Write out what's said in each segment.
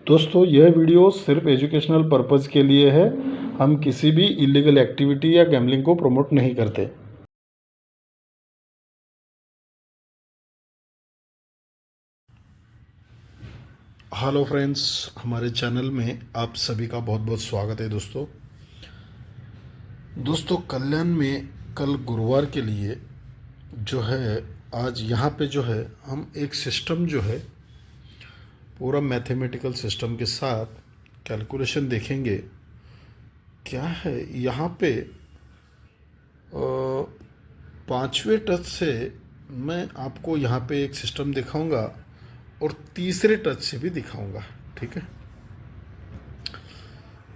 दोस्तों यह वीडियो सिर्फ एजुकेशनल पर्पज़ के लिए है। हम किसी भी इलीगल एक्टिविटी या गैम्बलिंग को प्रमोट नहीं करते। हेलो फ्रेंड्स, हमारे चैनल में आप सभी का बहुत बहुत स्वागत है। दोस्तों कल्याण में कल गुरुवार के लिए जो है आज यहाँ पे जो है हम एक सिस्टम जो है पूरा मैथमेटिकल सिस्टम के साथ कैलकुलेशन देखेंगे। क्या है यहाँ पे पांचवें टच से मैं आपको यहाँ पे एक सिस्टम दिखाऊंगा और तीसरे टच से भी दिखाऊंगा। ठीक है,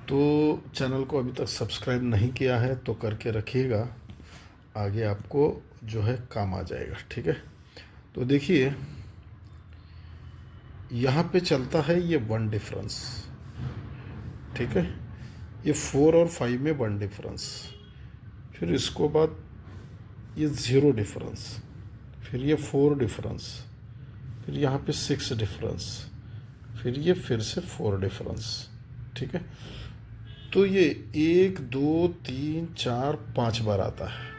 तो चैनल को अभी तक सब्सक्राइब नहीं किया है तो करके रखिएगा, आगे आपको जो है काम आ जाएगा। ठीक है, तो देखिए यहाँ पे चलता है ये वन डिफरेंस। ठीक है, ये 4 और 5 में वन डिफरेंस, फिर इसको बाद ये 0 डिफरेंस, फिर ये 4 डिफरेंस, फिर यहाँ पे 6 डिफरेंस, फिर से 4 डिफरेंस। ठीक है, तो ये 1 2 3 4 5 बार आता है।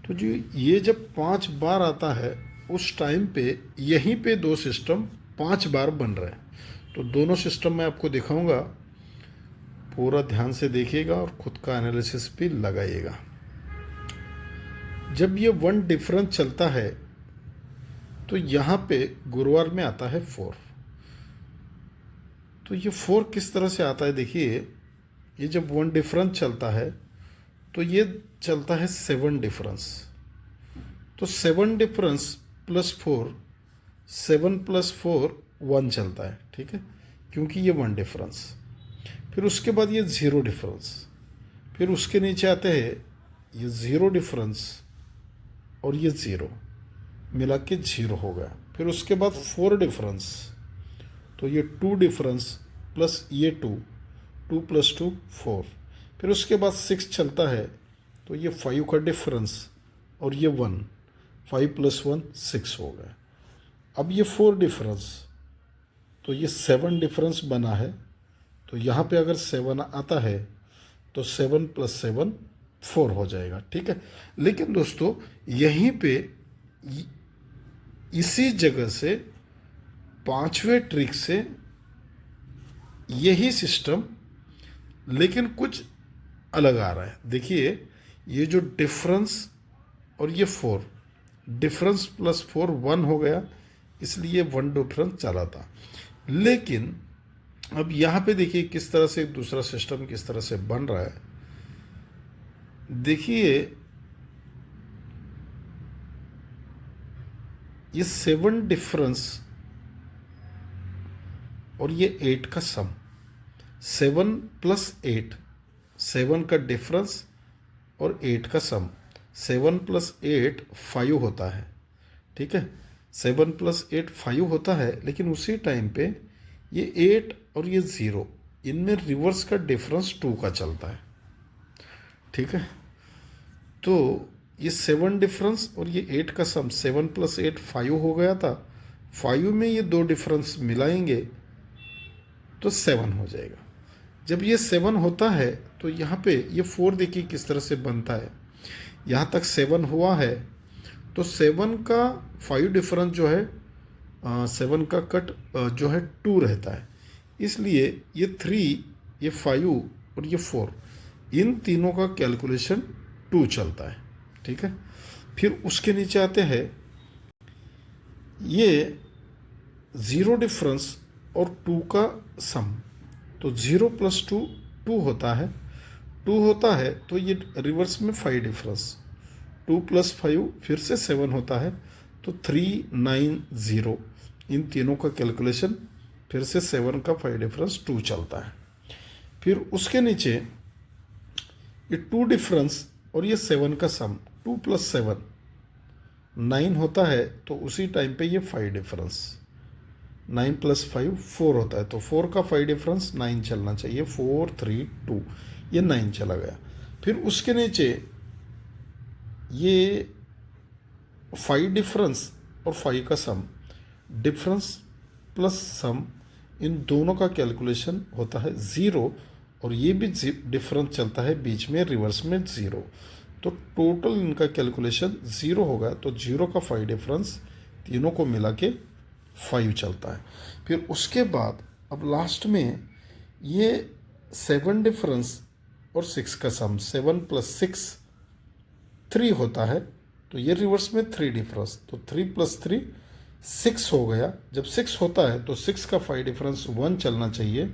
तो जो ये जब 5 बार आता है उस टाइम पे यहीं पे दो सिस्टम 5 बार बन रहे हैं। तो दोनों सिस्टम मैं आपको दिखाऊंगा, पूरा ध्यान से देखिएगा और खुद का एनालिसिस भी लगाइएगा। जब ये वन डिफरेंस चलता है तो यहाँ पे गुरुवार में आता है 4। तो ये 4 किस तरह से आता है, देखिए ये जब वन डिफरेंस चलता है तो ये चलता है 7 डिफरेंस। तो 7 डिफरेंस प्लस 4, 7 प्लस 4 1 चलता है। ठीक है, क्योंकि ये वन डिफरेंस। फिर उसके बाद ये 0 डिफरेंस, फिर उसके नीचे आते हैं ये 0 डिफरेंस और ये 0 मिला के 0 हो गया। फिर उसके बाद 4 डिफरेंस, तो ये 2 डिफरेंस प्लस ये 2, 2 प्लस 2 4। फिर उसके बाद 6 चलता है, तो ये 5 का डिफरेंस और ये 1, 5 प्लस 1 6 हो गया। अब ये 4 डिफरेंस, तो ये 7 डिफरेंस बना है। तो यहाँ पे अगर 7 आता है तो 7 प्लस 7 4 हो जाएगा। ठीक है, लेकिन दोस्तों यहीं पे इसी जगह से पांचवें ट्रिक से यही सिस्टम, लेकिन कुछ अलग आ रहा है। देखिए ये जो डिफरेंस और ये 4, डिफरेंस प्लस 4 1 हो गया, इसलिए 1 डिफरेंस चला था। लेकिन अब यहाँ पे देखिए किस तरह से दूसरा सिस्टम किस तरह से बन रहा है। देखिए ये 7 डिफरेंस और ये 8 का सम, 7 प्लस 8, 7 का डिफरेंस और 8 का सम, 7 प्लस 8 5 होता है। ठीक है, 7 प्लस 8 5 होता है, लेकिन उसी टाइम पे ये 8 और ये 0, इनमें रिवर्स का डिफरेंस 2 का चलता है। ठीक है, तो ये 7 डिफरेंस और ये 8 का सम, 7 प्लस 8 5 हो गया था। 5 में ये दो डिफरेंस मिलाएंगे तो 7 हो जाएगा। जब ये 7 होता है तो यहाँ पे ये 4 देखिए किस तरह से बनता है। यहाँ तक 7 हुआ है, तो 7 का 5 डिफरेंस जो है 7 का कट जो है 2 रहता है, इसलिए ये 3, ये 5 और ये 4, इन तीनों का कैलकुलेशन 2 चलता है। ठीक है, फिर उसके नीचे आते हैं ये 0 डिफरेंस और 2 का सम, तो 0 प्लस 2 2 होता है, 2 होता है तो ये रिवर्स में 5 डिफरेंस, 2 प्लस 5 फिर से 7 होता है, तो 3 9 0, इन तीनों का कैलकुलेशन फिर से 7 का 5 डिफरेंस 2 चलता है। फिर उसके नीचे ये 2 डिफरेंस और ये 7 का सम, 2 प्लस 7 9 होता है, तो उसी टाइम पे ये 5 डिफरेंस, 9 प्लस 5 4 होता है, तो 4 का 5 डिफरेंस 9 चलना चाहिए, 4 3 2, ये 9 चला गया। फिर उसके नीचे ये 5 डिफरेंस और 5 का सम, डिफरेंस प्लस सम इन दोनों का कैलकुलेशन होता है 0 और ये भी डिफरेंस चलता है बीच में रिवर्स में 0। तो टोटल इनका कैलकुलेशन 0 होगा, तो 0 का 5 डिफरेंस तीनों को मिला के 5 चलता है। फिर उसके बाद अब लास्ट में ये 7 डिफरेंस और 6 का सम, 7 + 6 3 होता है, तो ये रिवर्स में 3 डिफरेंस, तो 3 + 3 6 हो गया। जब 6 होता है तो 6 का 5 डिफरेंस 1 चलना चाहिए,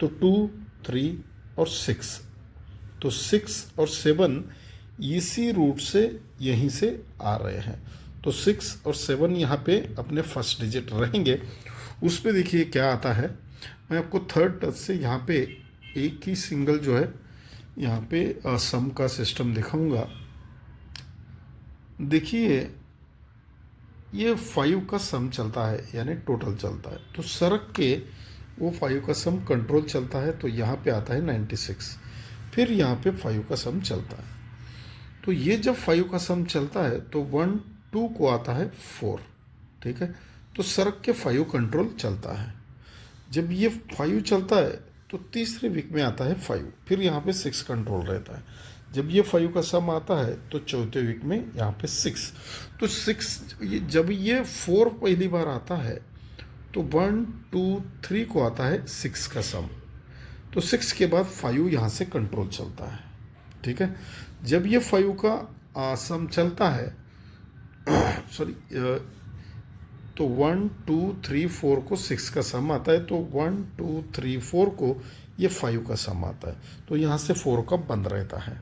तो 2 3 और 6, तो 6 और 7 इसी रूट से यहीं से आ रहे हैं, तो 6 और 7 यहाँ पे अपने फर्स्ट डिजिट रहेंगे। उस पे देखिए क्या आता है, मैं आपको थर्ड टच से यहाँ पे एक ही सिंगल जो है यहाँ पे सम का सिस्टम दिखाऊंगा। देखिए ये 5 का सम चलता है, यानी टोटल चलता है, तो सरक के वो 5 का सम कंट्रोल चलता है, तो यहाँ पे आता है 96। फिर यहाँ पे 5 का सम चलता है, तो ये जब 5 का सम चलता है तो 1 2 को आता है 4, ठीक है। तो सरक के 5 कंट्रोल चलता है। जब ये 5 चलता है तो तीसरे वीक में आता है 5, फिर यहाँ पे 6 कंट्रोल रहता है। जब ये 5 का सम आता है तो चौथे वीक में यहाँ पे 6, तो 6 जब ये 4 पहली बार आता है तो 1 2 3 को आता है 6 का सम, तो 6 के बाद 5 यहाँ से कंट्रोल चलता है, ठीक है। जब ये 5 का सम चलता है सॉरी तो 1 2 3 4 को 6 का सम आता है, तो 1 2 3 4 को ये 5 का सम आता है, तो यहाँ से 4 का बंद रहता है।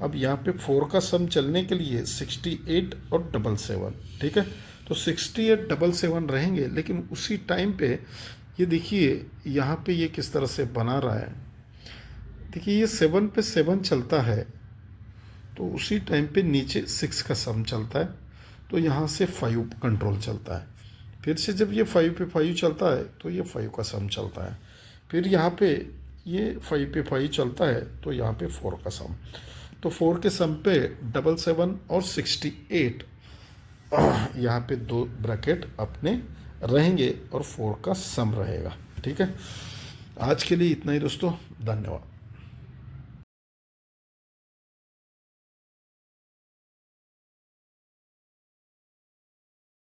अब यहाँ पे 4 का सम चलने के लिए 68 और 777, ठीक है, तो 68 777 रहेंगे। लेकिन उसी टाइम पे ये देखिए यहाँ पे ये किस तरह से बना रहा है, देखिए ये 7 पे 7 चलता है, तो उसी टाइम पे नीचे 6 का सम चलता है, तो यहाँ से 5 कंट्रोल चलता है। फिर से जब ये 5 पे 5 चलता है तो ये 5 का सम चलता है। फिर यहाँ पे ये 5 पे 5 चलता है, तो यहाँ पे 4 का सम, तो 4 के सम पे 777 और 68 यहाँ पे 2 ब्रैकेट अपने रहेंगे और 4 का सम रहेगा, ठीक है। आज के लिए इतना ही दोस्तों, धन्यवाद।